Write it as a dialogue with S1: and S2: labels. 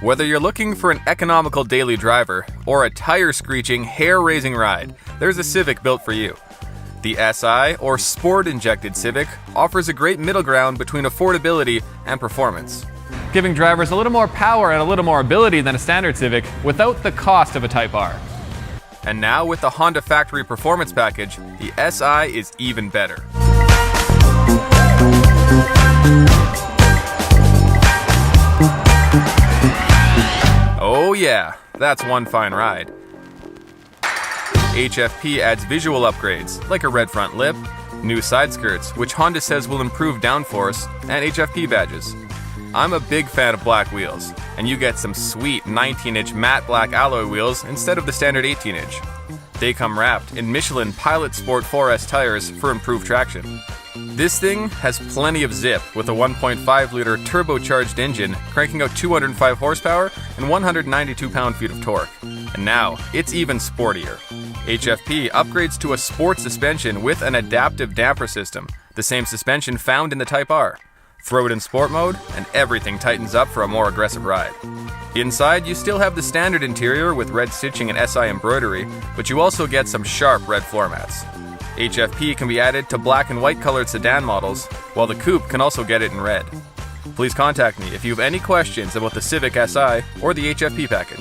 S1: Whether you're looking for an economical daily driver or a tire-screeching, hair-raising ride, there's a Civic built for you. The SI, or Sport-Injected Civic, offers a great middle ground between affordability and performance,
S2: giving drivers a little more power and a little more ability than a standard Civic without the cost of a Type R.
S1: And now with the Honda Factory Performance Package, the SI is even better. Oh yeah, that's one fine ride. HFP adds visual upgrades, like a red front lip, new side skirts, which Honda says will improve downforce, and HFP badges. I'm a big fan of black wheels, and you get some sweet 19-inch matte black alloy wheels instead of the standard 18-inch. They come wrapped in Michelin Pilot Sport 4S tires for improved traction. This thing has plenty of zip with a 1.5-liter turbocharged engine cranking out 205 horsepower and 192 pound-feet of torque. And now, it's even sportier. HFP upgrades to a sport suspension with an adaptive damper system, the same suspension found in the Type R. Throw it in sport mode, and everything tightens up for a more aggressive ride. Inside, you still have the standard interior with red stitching and SI embroidery, but you also get some sharp red floor mats. HFP can be added to black and white colored sedan models, while the coupe can also get it in red. Please contact me if you have any questions about the Civic SI or the HFP package.